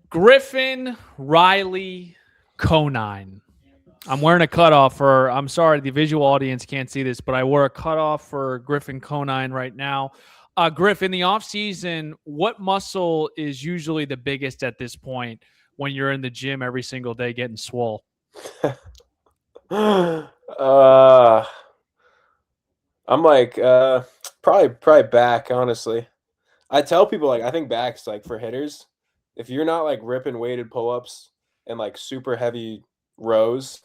Griffin, Riley, Conine. I'm wearing a cutoff for, I'm sorry, the visual audience can't see this, but I wore a cutoff for Griffin Conine right now. Griff, in the off season, what muscle is usually the biggest at this point when you're in the gym every single day getting swole? uh, I'm like probably back, honestly. I tell people like I think backs like for hitters, if you're not like ripping weighted pull-ups and like super heavy rows,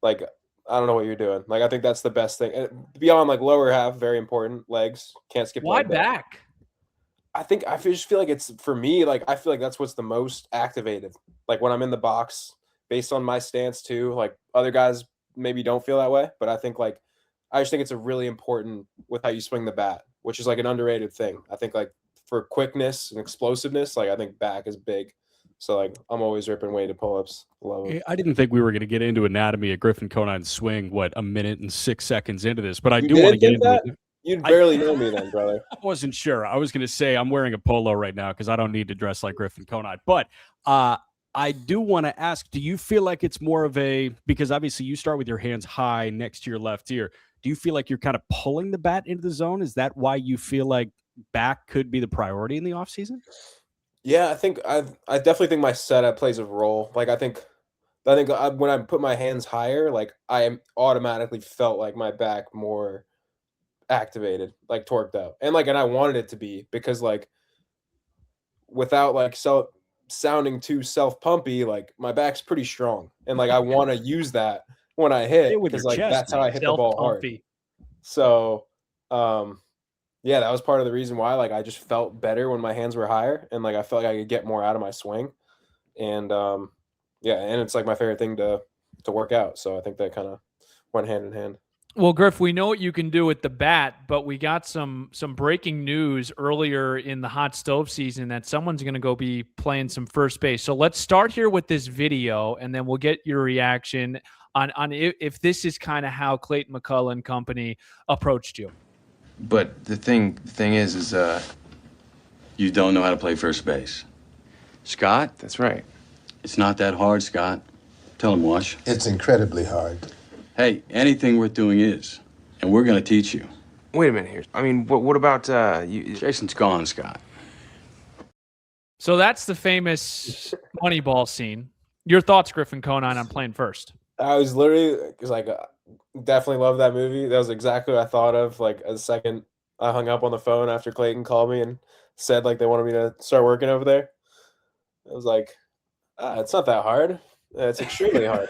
like I don't know what you're doing. Like I think that's the best thing. And beyond like lower half, very important. Legs, can't skip Why leg day. back? Just feel like it's for me, like I feel like that's what's the most activated. Like when I'm in the box, based on my stance too. Like other guys maybe don't feel that way, but I think like I just think it's a really important with how you swing the bat, which is like an underrated thing. I think like for quickness and explosiveness, like I think back is big. So like I'm always ripping weighted pull-ups. Love them. I didn't think we were going to get into anatomy of Griffin Conine's swing, a minute and 6 seconds into this, but I You do want to didn't get think into that? it. You'd I, barely know me then, brother. I wasn't sure. I was going to say I'm wearing a polo right now because I don't need to dress like Griffin Conine. But I do want to ask, do you feel like it's more of because obviously you start with your hands high next to your left ear. Do you feel like you're kind of pulling the bat into the zone? Is that why you feel like back could be the priority in the offseason? Yeah, I definitely think my setup plays a role. Like when I put my hands higher, like I am automatically felt like my back more activated, like torqued out, and I wanted it to be because like without like sounding too self pumpy, like my back's pretty strong, and like I want to use that when I Say hit it with your because like chest, that's how I man. hit the ball hard. Self-pumpy. So, yeah, that was part of the reason why like I just felt better when my hands were higher, and like I felt like I could get more out of my swing, and yeah, and it's like my favorite thing to work out. So I think that kind of went hand in hand. Well, Griff, we know what you can do with the bat, but we got some breaking news earlier in the hot stove season that someone's going to go be playing some first base. So let's start here with this video, and then we'll get your reaction on if this is kind of how Clayton McCullough and company approached you. But the thing is you don't know how to play first base. Scott? That's right. It's not that hard, Scott. Tell him, Wash. It's incredibly hard. Hey, anything worth doing is. And we're going to teach you. Wait a minute here. I mean, what about you? Jason's gone, Scott. So that's the famous Moneyball scene. Your thoughts, Griffin Conine, on playing first? I was literally because definitely love that movie. That was exactly what I thought of. Like a second, I hung up on the phone after Clayton called me and said like they wanted me to start working over there. I was like, it's not that hard. It's extremely hard.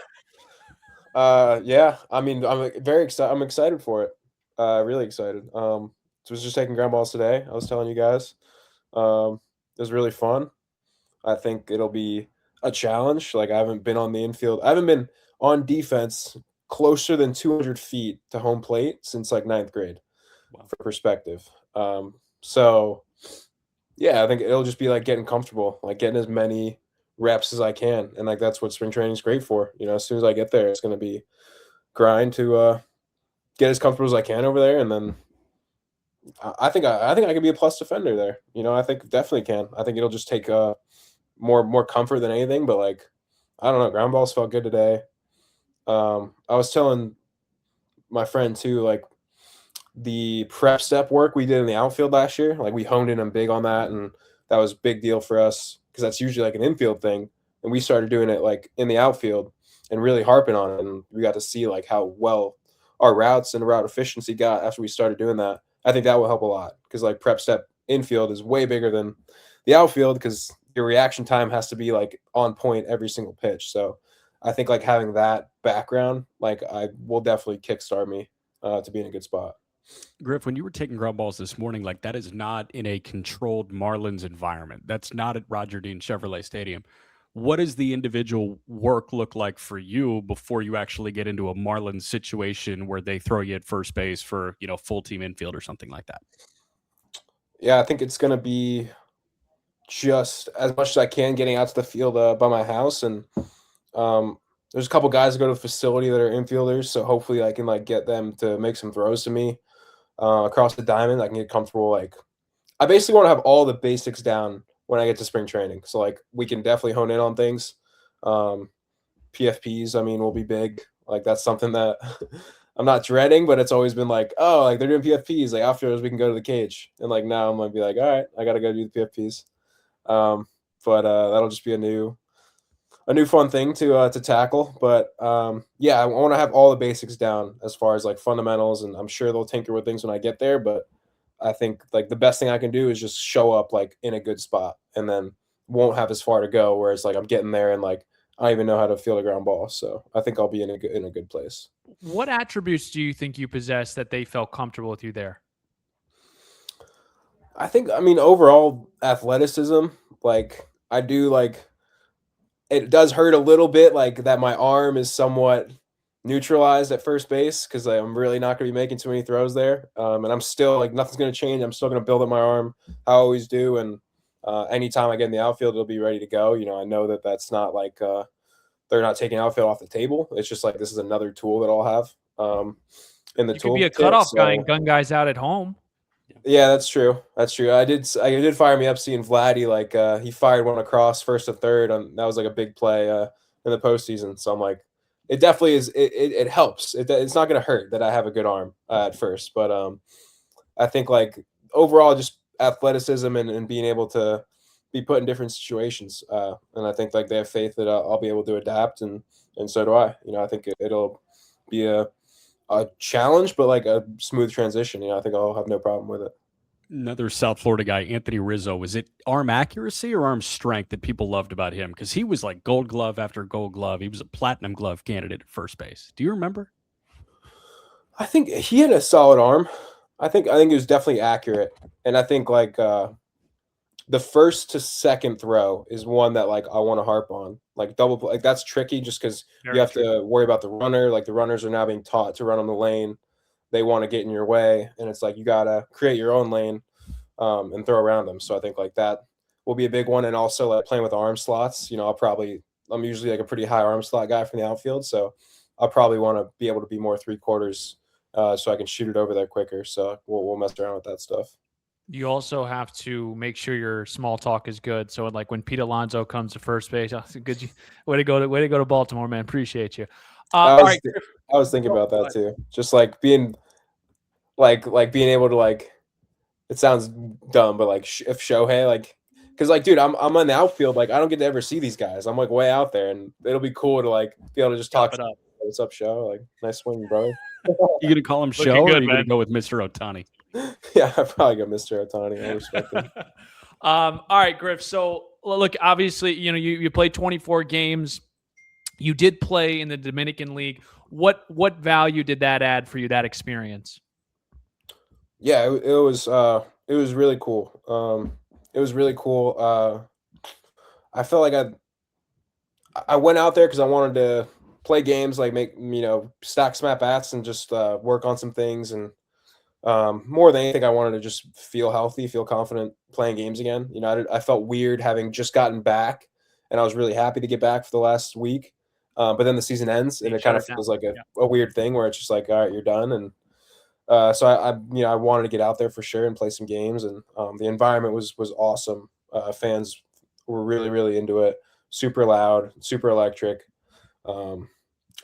Yeah. I mean, I'm very excited. I'm excited for it. Really excited. Was just taking ground balls today. I was telling you guys. It was really fun. I think it'll be a challenge. Like I haven't been on the infield. I haven't been on defense closer than 200 feet to home plate since like ninth grade. Wow. For perspective. So yeah, I think it'll just be like getting comfortable, like getting as many reps as I can. And like that's what spring training is great for. You know, as soon as I get there, it's gonna be grind to get as comfortable as I can over there. And then I think I can be a plus defender there. You know, I think definitely can. I think it'll just take more comfort than anything. But like I don't know, ground balls felt good today. I was telling my friend too, like the prep step work we did in the outfield last year, like we honed in big on that, and that was a big deal for us because that's usually like an infield thing, and we started doing it like in the outfield and really harping on it, and we got to see like how well our routes and route efficiency got after we started doing that. I think that will help a lot because like prep step infield is way bigger than the outfield because your reaction time has to be like on point every single pitch. So I think like having that background, like I will definitely kickstart me to be in a good spot. Griff, when you were taking ground balls this morning, like that is not in a controlled Marlins environment. That's not at Roger Dean Chevrolet Stadium. What does the individual work look like for you before you actually get into a Marlins situation where they throw you at first base for, full team infield or something like that? Yeah, I think it's going to be just as much as I can getting out to the field by my house. And there's a couple guys that go to the facility that are infielders. So hopefully I can like get them to make some throws to me across the diamond. I can get comfortable. Like I basically want to have all the basics down when I get to spring training. So like we can definitely hone in on things. PFPs, I mean, will be big. Like that's something that I'm not dreading, but it's always been like, oh, like they're doing PFPs. Like afterwards, we can go to the cage. And like now, I'm gonna be like, all right, I gotta go do the PFPs. But that'll just be a new fun thing to tackle. But yeah, I want to have all the basics down as far as like fundamentals, and I'm sure they'll tinker with things when I get there. But I think like the best thing I can do is just show up like in a good spot, and then won't have as far to go. Whereas like I'm getting there and like I don't even know how to field a ground ball. So I think I'll be in a good place. What attributes do you think you possess that they felt comfortable with you there? I mean, overall athleticism, like I do like it does hurt a little bit, like that my arm is somewhat neutralized at first base because I'm really not going to be making too many throws there. And I'm still like nothing's going to change. I'm still going to build up my arm. I always do. And anytime I get in the outfield, it'll be ready to go. You know, I know that that's not like they're not taking outfield off the table. It's just like this is another tool that I'll have in the You tool. could be a cutoff guy and gun guys out at home. Yeah, that's true. That's true. I did fire me up seeing Vladdy like he fired one across first to third on that was like a big play in the postseason. So I'm like, it definitely is. It helps. It's not going to hurt that I have a good arm at first, but I think like overall just athleticism and being able to be put in different situations. And I think like they have faith that I'll be able to adapt, and so do I. You know, I think it'll be a challenge, but like a smooth transition. You know, I think I'll have no problem with it. Another South Florida guy, Anthony Rizzo. Was it arm accuracy or arm strength that people loved about him? Because he was like gold glove after gold glove. He was a platinum glove candidate at first base. Do you remember? I think he had a solid arm. I think it was definitely accurate. And I think like the first to second throw is one that like I want to harp on. Like double play, like that's tricky just because you have to worry about the runner. Like the runners are now being taught to run on the lane. They want to get in your way, and it's like you gotta create your own lane and throw around them. So I think like that will be a big one. And also like playing with arm slots. You know, I'm usually like a pretty high arm slot guy from the outfield, so I'll probably want to be able to be more 3/4 so I can shoot it over there quicker. So we'll mess around with that stuff. You also have to make sure your small talk is good. So like when Pete Alonso comes to first base, good, way to go to Baltimore, man. Appreciate you. I All right, was thinking about that too. Just like being like being able to like it sounds dumb, but like if Shohei like because like dude, I'm on the outfield, like I don't get to ever see these guys. I'm like way out there, and it'll be cool to like be able to just talk. it up. What's up, Show? Like nice swing, brother. You gonna call him Looking Show, or good, are you gonna man. go with Mr. Otani? Yeah, I probably go Mr. Otani. I respect him. All right, Griff. So look, obviously, you know, you played 24 games. You did play in the Dominican League. What value did that add for you, that experience? Yeah, it was really cool. It was really cool. I felt like I went out there because I wanted to play games, like make stack some at bats and just work on some things. And more than anything, I wanted to just feel healthy, feel confident playing games again. You know, I felt weird having just gotten back, and I was really happy to get back for the last week. But then the season ends, and it kind of feels like a weird thing where it's just like, all right, you're done. And so I wanted to get out there for sure and play some games, and the environment was awesome. Fans were really, really into it. Super loud, super electric.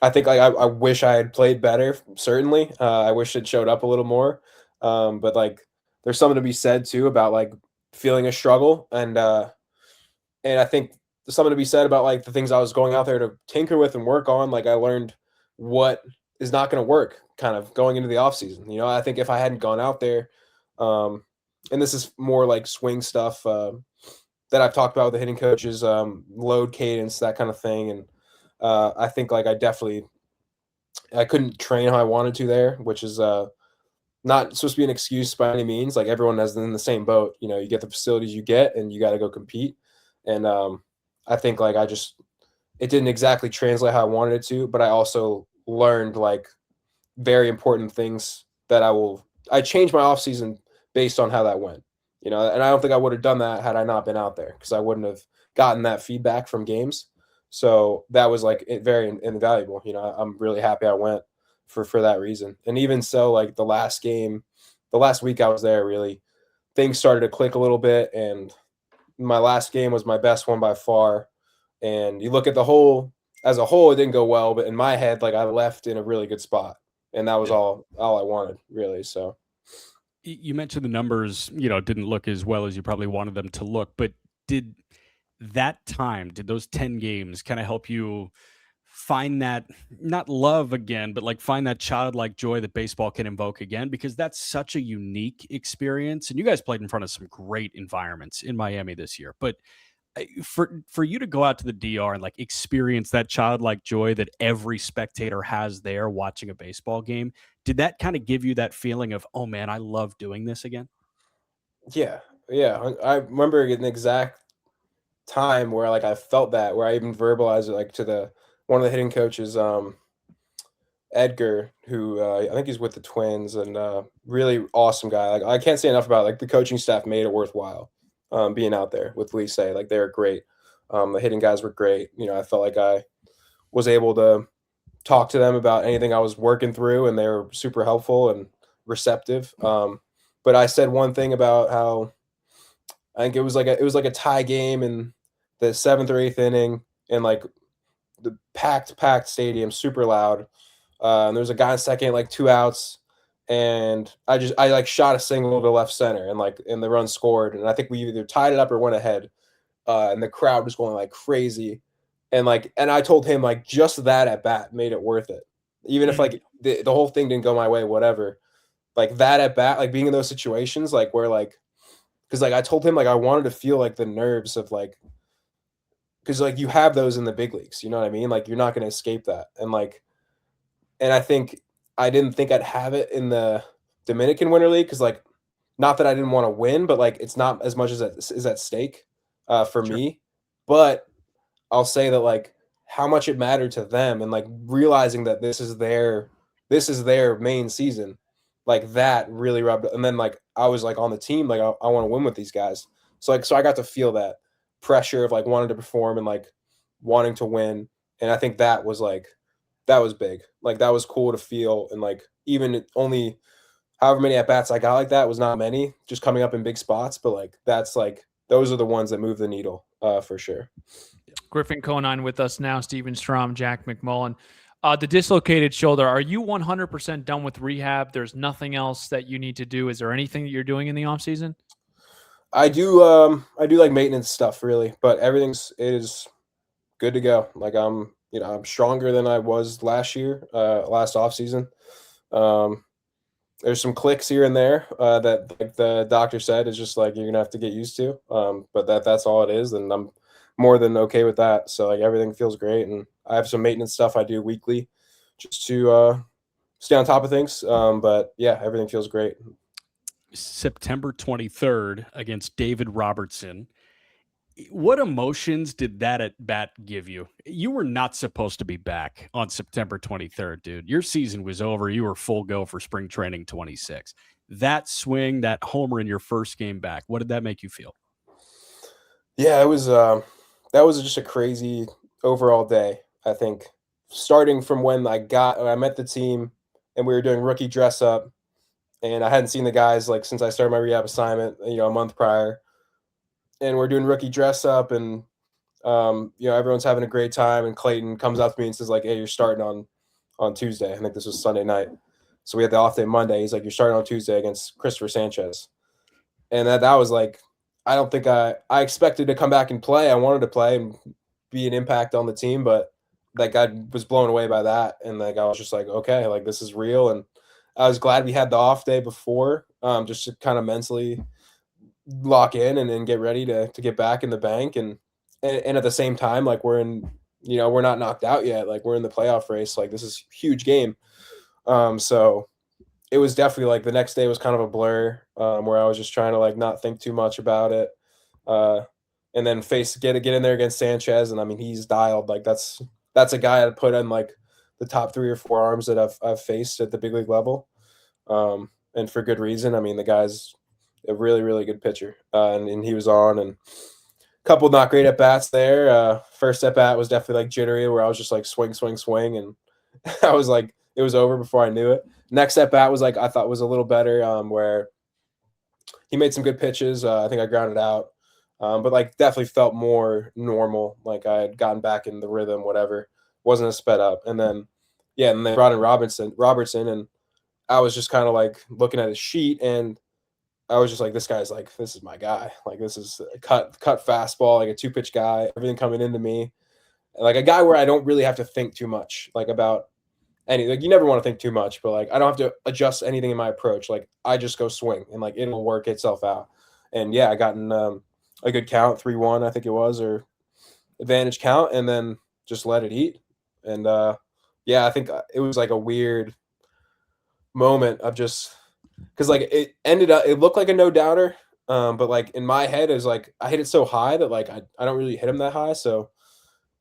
I think like I wish I had played better. Certainly, I wish it showed up a little more. But like, there's something to be said too about like feeling a struggle, and I think there's something to be said about like the things I was going out there to tinker with and work on. Like I learned what is not going to work, kind of going into the off season. You know, I think if I hadn't gone out there, and this is more like swing stuff that I've talked about with the hitting coaches, load cadence, that kind of thing, and I think like I couldn't train how I wanted to there, which is not supposed to be an excuse by any means. Like everyone is in the same boat. You know, you get the facilities you get, and you got to go compete. And I think like it didn't exactly translate how I wanted it to, but I also learned like very important things that I changed my off season based on how that went. You know, and I don't think I would have done that had I not been out there, because I wouldn't have gotten that feedback from games. So that was like very invaluable. You know, I'm really happy I went for that reason. And even so, like the last week I was there, really things started to click a little bit, and my last game was my best one by far. And you look at the whole as a whole, it didn't go well, but in my head, like I left in a really good spot, and that was all I wanted, really. So You mentioned the numbers, didn't look as well as you probably wanted them to look, but did those 10 games kind of help you find that, not love again, but like find that childlike joy that baseball can invoke again? Because that's such a unique experience. And you guys played in front of some great environments in Miami this year. But for you to go out to the DR and like experience that childlike joy that every spectator has there watching a baseball game, did that kind of give you that feeling of, oh man, I love doing this again? yeah, yeah. I remember an exact time where like I felt that, where I even verbalized it like to the one of the hitting coaches, Edgar, who I think he's with the Twins, and really awesome guy. Like I can't say enough about it. Like the coaching staff made it worthwhile being out there with Lise. Like they were great. The hitting guys were great. I felt like I was able to talk to them about anything I was working through, and they were super helpful and receptive. But I said one thing about how I think it was like a tie game in the seventh or eighth inning, and like the packed stadium, super loud. And there was a guy in second, like 2 outs, and I like shot a single to left center, and the run scored, and I think we either tied it up or went ahead. And the crowd was going like crazy, and I told him like just that at bat made it worth it, even if like the whole thing didn't go my way, whatever. Like that at bat, like being in those situations, like where like, because like I told him like I wanted to feel like the nerves of like, because like you have those in the big leagues, you know what I mean? Like you're not going to escape that, and I think I didn't think I'd have it in the Dominican Winter League because like, not that I didn't want to win, but like it's not as much as that is at stake for me. But I'll say that like how much it mattered to them, and like realizing that this is their main season, like that really rubbed. And then like I was like on the team, like I want to win with these guys. So I got to feel that pressure of like wanting to perform and like wanting to win. And I think that was big. Like that was cool to feel. And like even only however many at bats I got like that was not many, just coming up in big spots. But like that's like those are the ones that move the needle for sure. Griffin Conine with us now, Steven Strom, Jack McMullen. The dislocated shoulder, are you 100% done with rehab? There's nothing else that you need to do. Is there anything that you're doing in the offseason? I do like maintenance stuff really, but it is good to go. Like I'm stronger than I was last year, last offseason. There's some clicks here and there that like the doctor said is just like you're gonna have to get used to. But that's all it is, and I'm more than okay with that. So like everything feels great, and I have some maintenance stuff I do weekly just to stay on top of things. But yeah, everything feels great. September 23rd against David Robertson. What emotions did that at bat give you? You were not supposed to be back on September 23rd, dude. Your season was over. You were full go for spring training 26. That swing, that homer in your first game back, what did that make you feel? Yeah, it was that was just a crazy overall day. I think starting from when I met the team and we were doing rookie dress up, and I hadn't seen the guys like since I started my rehab assignment, a month prior. And we're doing rookie dress up, and everyone's having a great time. And Clayton comes up to me and says like, "Hey, you're starting on Tuesday." I think this was Sunday night, so we had the off day Monday. He's like, "You're starting on Tuesday against Christopher Sanchez," and that was like, I don't think I expected to come back and play. I wanted to play and be an impact on the team, but like I was blown away by that, and like I was just like, okay, like this is real. And I was glad we had the off day before, just to kind of mentally lock in and then get ready to get back in the bank. And at the same time, like we're not knocked out yet. Like we're in the playoff race. Like this is a huge game. So it was definitely like the next day was kind of a blur, where I was just trying to like not think too much about it. And then get in there against Sanchez. And I mean, he's dialed. Like that's a guy that put in like the top 3 or 4 arms that I've faced at the big league level. And for good reason. I mean, the guy's a really, really good pitcher. And he was on, and a couple not great at bats there. First at bat was definitely like jittery, where I was just like swing, swing, swing. And I was like, it was over before I knew it. Next at bat was like, I thought was a little better, where he made some good pitches. I think I grounded out. But like definitely felt more normal. Like I had gotten back in the rhythm, whatever. Wasn't as sped up. And then, yeah, and they brought in Robertson, and I was just kind of like looking at his sheet, and I was just like, this is my guy. Like this is a cut fastball, like a 2-pitch guy, everything coming into me. Like a guy where I don't really have to think too much, like about like you never want to think too much, but like I don't have to adjust anything in my approach. Like I just go swing and like it'll work itself out. And yeah, I got in a good count, 3-1, I think it was, or advantage count, and then just let it eat. And yeah, I think it was like a weird moment of just because like it looked like a no doubter, but like in my head it was like I hit it so high that like I don't really hit him that high, so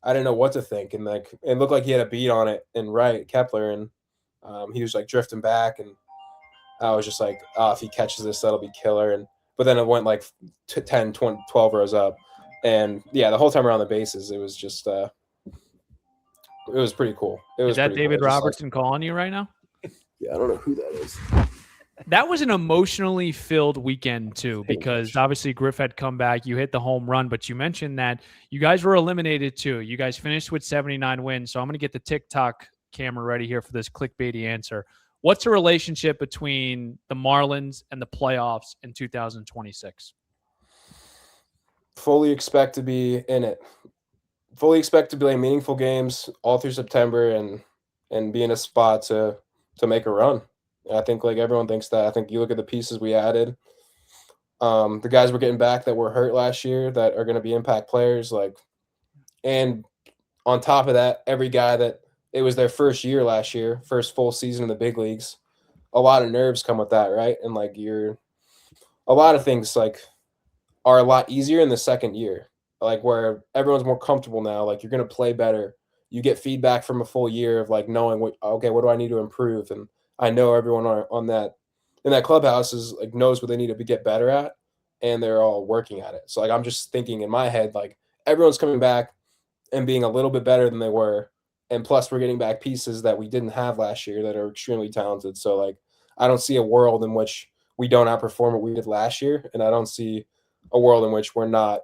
I didn't know what to think. And like it looked like he had a beat on it and right Kepler, and he was like drifting back, and I was just like, oh, if he catches this, that'll be killer. And but then it went like 10, 20, 12 rows up, and yeah, the whole time around the bases, it was just it was pretty cool. It was Is that pretty David cool. Robertson calling you right now? Yeah, I don't know who that is. That was an emotionally filled weekend too, because obviously Griff had come back. You hit the home run, but you mentioned that you guys were eliminated too. You guys finished with 79 wins. So I'm going to get the TikTok camera ready here for this clickbaity answer. What's the relationship between the Marlins and the playoffs in 2026? Fully expect to be in it. Fully expect to play meaningful games all through September and be in a spot to make a run. I think like everyone thinks that. I think you look at the pieces we added, the guys we're getting back that were hurt last year that are going to be impact players, like, and on top of that, every guy that it was their first year last year, first full season in the big leagues. A lot of nerves come with that, right? And like a lot of things like are a lot easier in the second year, like where everyone's more comfortable now. Like you're going to play better. You get feedback from a full year of like knowing what do I need to improve, and I know everyone on that in that clubhouse is like knows what they need to get better at, and they're all working at it. So like I'm just thinking in my head like everyone's coming back and being a little bit better than they were, and plus we're getting back pieces that we didn't have last year that are extremely talented. So like I don't see a world in which we don't outperform what we did last year, and I don't see a world in which we're not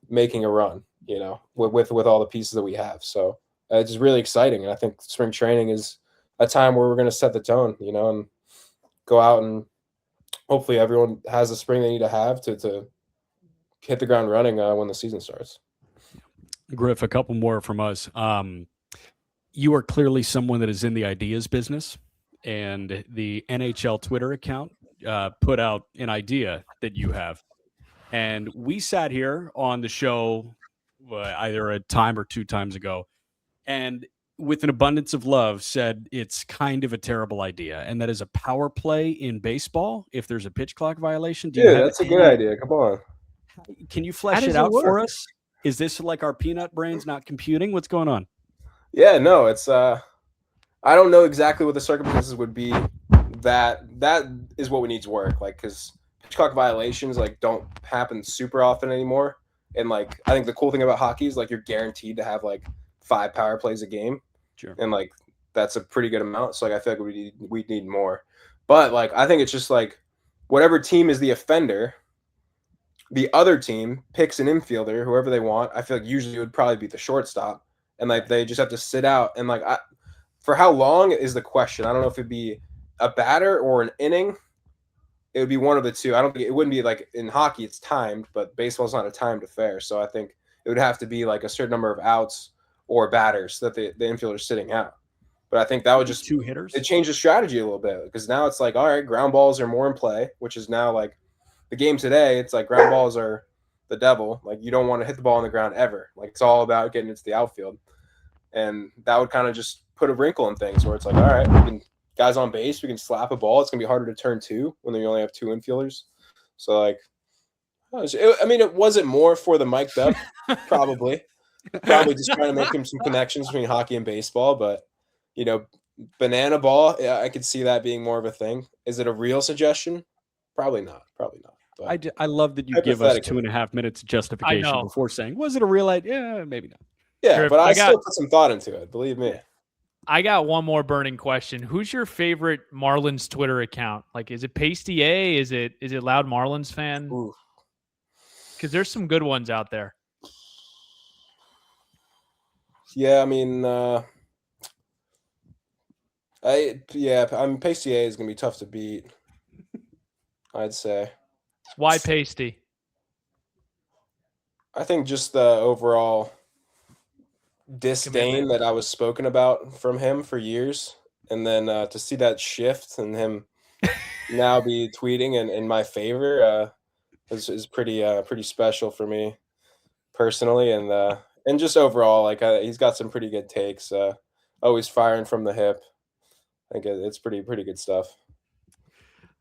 making a run, you know, with all the pieces that we have. So it's really exciting, and I think spring training is a time where we're going to set the tone, you know, and go out and hopefully everyone has the spring they need to have to hit the ground running when the season starts. Griff, a couple more from us. You are clearly someone that is in the ideas business, and the NHL Twitter account put out an idea that you have. And we sat here on the show either a time or 2 times ago, and with an abundance of love said it's kind of a terrible idea, and that is a power play in baseball if there's a pitch clock violation. Dude, that's a good idea. Come on. Can you flesh it out for us? Is this like our peanut brains not computing? What's going on? Yeah, no, it's I don't know exactly what the circumstances would be. That is what we need to work, like, because pitch clock violations like don't happen super often anymore. And like I think the cool thing about hockey is like you're guaranteed to have like 5 power plays a game. Sure. And like that's a pretty good amount. So like I feel like we need more. But like I think it's just like whatever team is the offender, the other team picks an infielder, whoever they want. I feel like usually it would probably be the shortstop, and like they just have to sit out. And like for how long is the question? I don't know if it'd be a batter or an inning. It would be one of the two. I don't think it wouldn't be like in hockey it's timed, but baseball's not a timed affair. So I think it would have to be like a certain number of outs or batters that the infielder's sitting out. But I think that would just 2 hitters. It changed the strategy a little bit, because now it's like, all right, ground balls are more in play, which is now like the game today. It's like ground balls are the devil. Like you don't want to hit the ball on the ground ever. Like it's all about getting into the outfield. And that would kind of just put a wrinkle in things where it's like, all right, guys on base, we can slap a ball. It's gonna be harder to turn 2 when you only have 2 infielders. So like, it wasn't more for the mic'd up, probably just trying to make him some connections between hockey and baseball. But you know, banana ball, yeah, I could see that being more of a thing. Is it a real suggestion? Probably not. But I love that you give us 2.5 minutes justification before saying, was it a real idea? Yeah, maybe not. Yeah, Sure, but I still put some thought into it. Believe me. I got one more burning question. Who's your favorite Marlins Twitter account? Like, is it Pasty A? Is it Loud Marlins Fan? Ooh. Because there's some good ones out there. Yeah, I mean, Pacier is gonna be tough to beat. I'd say. Why pasty? I think just the overall disdain that I was spoken about from him for years, and then to see that shift and him now be tweeting in my favor is pretty special for me personally, and just overall, like he's got some pretty good takes. Always firing from the hip. I think it's pretty good stuff.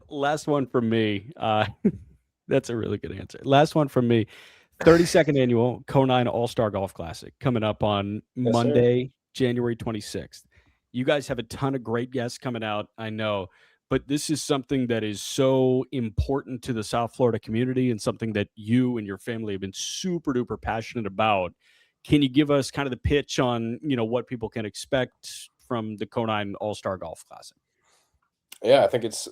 Last one from me. That's a really good answer. Last one from me. 32nd annual Conine All-Star Golf Classic coming up on Yes, Monday, January 26th. You guys have a ton of great guests coming out, I know, but this is something that is so important to the South Florida community and something that you and your family have been super duper passionate about. Can you give us kind of the pitch on, what people can expect from the Conine All-Star Golf Classic? Yeah, I think it's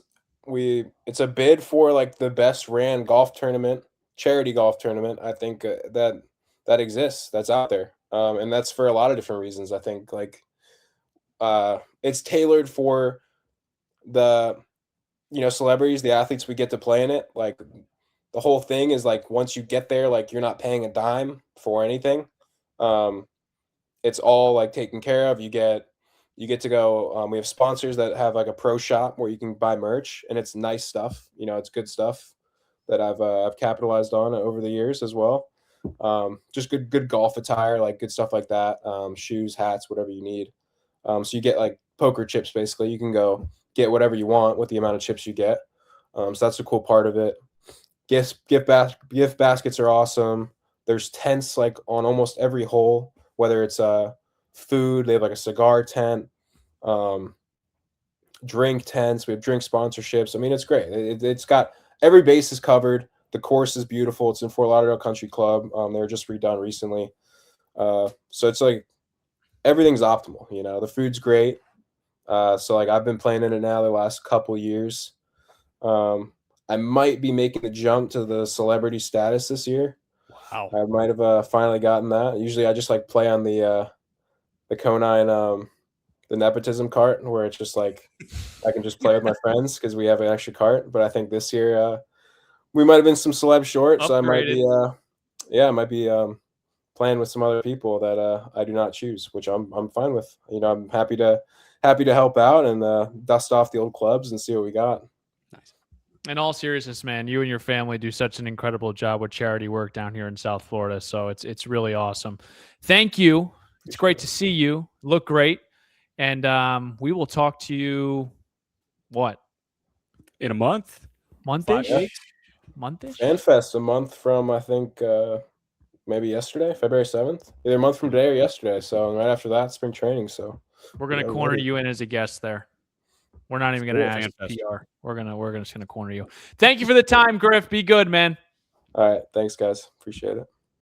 a bid for like the best ran golf tournament, charity golf tournament. I think that exists, that's out there, and that's for a lot of different reasons. I think like it's tailored for the celebrities, the athletes we get to play in it. Like the whole thing is like once you get there, like you're not paying a dime for anything. It's all like taken care of. You get to go. We have sponsors that have like a pro shop where you can buy merch, and it's nice stuff. It's good stuff that I've capitalized on over the years as well. Just good golf attire, like good stuff like that. Shoes, hats, whatever you need. So you get like poker chips basically. You can go get whatever you want with the amount of chips you get. So that's a cool part of it. Gift baskets are awesome. There's tents like on almost every hole, whether it's food. They have like a cigar tent, drink tents. We have drink sponsorships. I mean, it's great. It's got every base is covered. The course is beautiful. It's in Fort Lauderdale Country Club. They were just redone recently. So it's like everything's optimal. The food's great. So like I've been playing in it now the last couple years. I might be making the jump to the celebrity status this year. Wow. I might have finally gotten that. Usually I just like play on the Conine the nepotism cart where it's just like I can just play with my friends because we have an extra cart. But I think this year we might have been some celeb short, so I might be playing with some other people that I do not choose, which I'm fine with. I'm happy to help out and dust off the old clubs and see what we got. Nice. In all seriousness, man, you and your family do such an incredible job with charity work down here in South Florida. So it's really awesome. Thank you. It's great to see you. Look great. And we will talk to you, what? In a month? Month-ish? 5 weeks? Month-ish? FanFest, a month from, I think, maybe yesterday, February 7th. Either a month from today or yesterday. So right after that, spring training. So We're going to corner you in as a guest there. We're not even going to ask PR. We're just going to corner you. Thank you for the time, Griff. Be good, man. All right. Thanks, guys. Appreciate it.